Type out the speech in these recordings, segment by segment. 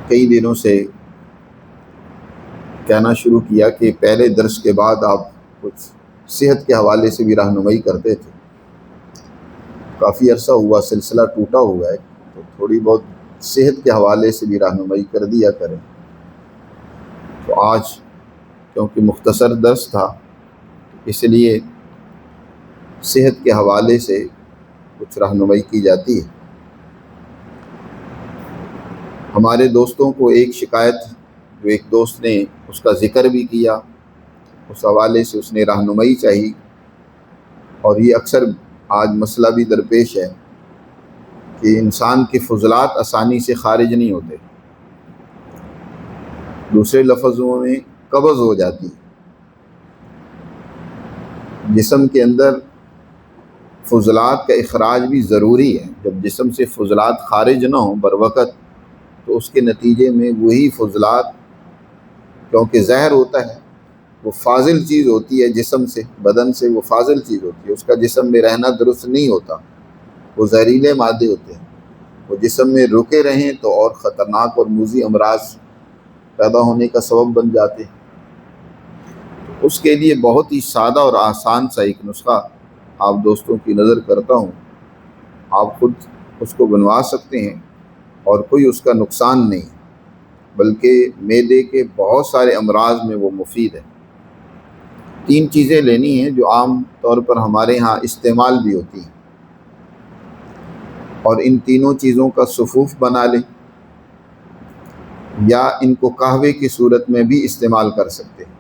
کئی دنوں سے کہنا شروع کیا کہ پہلے درس کے بعد آپ کچھ صحت کے حوالے سے بھی رہنمائی کرتے تھے. کافی عرصہ ہوا سلسلہ ٹوٹا ہوا ہے، تو تھوڑی بہت صحت کے حوالے سے بھی رہنمائی کر دیا کریں. تو آج کیونکہ مختصر درس تھا، اس لیے صحت کے حوالے سے کچھ رہنمائی کی جاتی ہے. ہمارے دوستوں کو ایک شکایت جو ایک دوست نے اس کا ذکر بھی کیا، اس حوالے سے اس نے رہنمائی چاہی، اور یہ اکثر آج مسئلہ بھی درپیش ہے کہ انسان کے فضلات آسانی سے خارج نہیں ہوتے. دوسرے لفظوں میں قبض ہو جاتی ہے. جسم کے اندر فضلات کا اخراج بھی ضروری ہے. جب جسم سے فضلات خارج نہ ہوں بر وقت، تو اس کے نتیجے میں وہی فضلات، کیونکہ زہر ہوتا ہے، وہ فاضل چیز ہوتی ہے، جسم سے بدن سے وہ فاضل چیز ہوتی ہے، اس کا جسم میں رہنا درست نہیں ہوتا. وہ زہریلے مادے ہوتے ہیں، وہ جسم میں رکے رہیں تو اور خطرناک اور موذی امراض پیدا ہونے کا سبب بن جاتے ہیں. اس کے لیے بہت ہی سادہ اور آسان سا ایک نسخہ آپ دوستوں کی نظر کرتا ہوں. آپ خود اس کو بنوا سکتے ہیں اور کوئی اس کا نقصان نہیں، بلکہ معدے کے بہت سارے امراض میں وہ مفید ہے. 3 چیزیں لینی ہیں جو عام طور پر ہمارے ہاں استعمال بھی ہوتی ہیں، اور ان تینوں چیزوں کا صفوف بنا لیں، یا ان کو قہوے کی صورت میں بھی استعمال کر سکتے ہیں.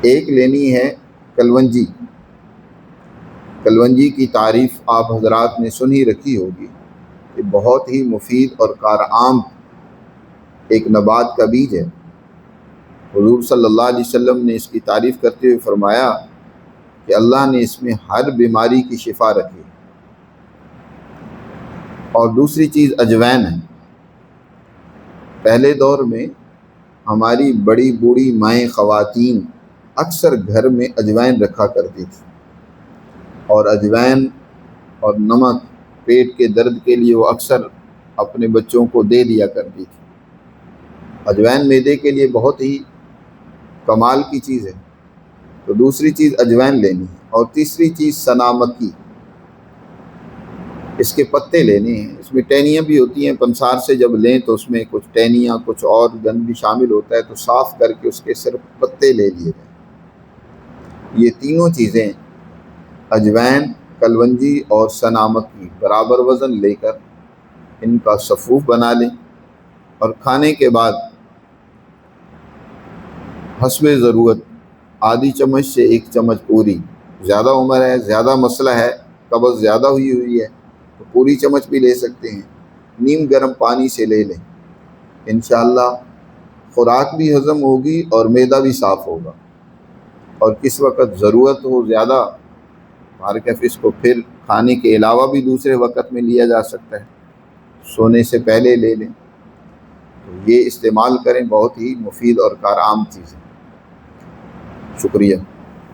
ایک لینی ہے کلونجی. کلونجی کی تعریف آپ حضرات نے سنی رکھی ہوگی کہ بہت ہی مفید اور کارآمد ایک نبات کا بیج ہے. حضور صلی اللہ علیہ وسلم نے اس کی تعریف کرتے ہوئے فرمایا کہ اللہ نے اس میں ہر بیماری کی شفا رکھی. اور دوسری چیز اجوین ہے. پہلے دور میں ہماری بڑی بوڑھی مائیں خواتین اکثر گھر میں اجوین رکھا کرتی تھی، اور اجوین اور نمک پیٹ کے درد کے لیے وہ اکثر اپنے بچوں کو دے دیا کرتی تھی. اجوین معدے کے لیے بہت ہی کمال کی چیز ہے. تو دوسری چیز اجوین لینی ہے. اور تیسری چیز سنا مکی. اس کے پتے لینے ہیں. اس میں ٹہنیاں بھی ہوتی ہیں، پنسار سے جب لیں تو اس میں کچھ ٹہنیاں کچھ اور گند بھی شامل ہوتا ہے، تو صاف کر کے اس کے صرف پتے لے لیے جائیں. یہ تینوں چیزیں اجوین، کلونجی اور سنا مکی برابر وزن لے کر ان کا صفوف بنا لیں، اور کھانے کے بعد حسب ضرورت آدھی چمچ سے 1 چمچ پوری. زیادہ عمر ہے، زیادہ مسئلہ ہے، قبض زیادہ ہوئی ہے، تو پوری چمچ بھی لے سکتے ہیں. نیم گرم پانی سے لے لیں. انشاءاللہ خوراک بھی ہضم ہوگی اور معدہ بھی صاف ہوگا. اور کس وقت ضرورت ہو زیادہ مارکیف، اس کو پھر کھانے کے علاوہ بھی دوسرے وقت میں لیا جا سکتا ہے. سونے سے پہلے لے لیں. تو یہ استعمال کریں، بہت ہی مفید اور کارآمد چیز ہے. شکریہ.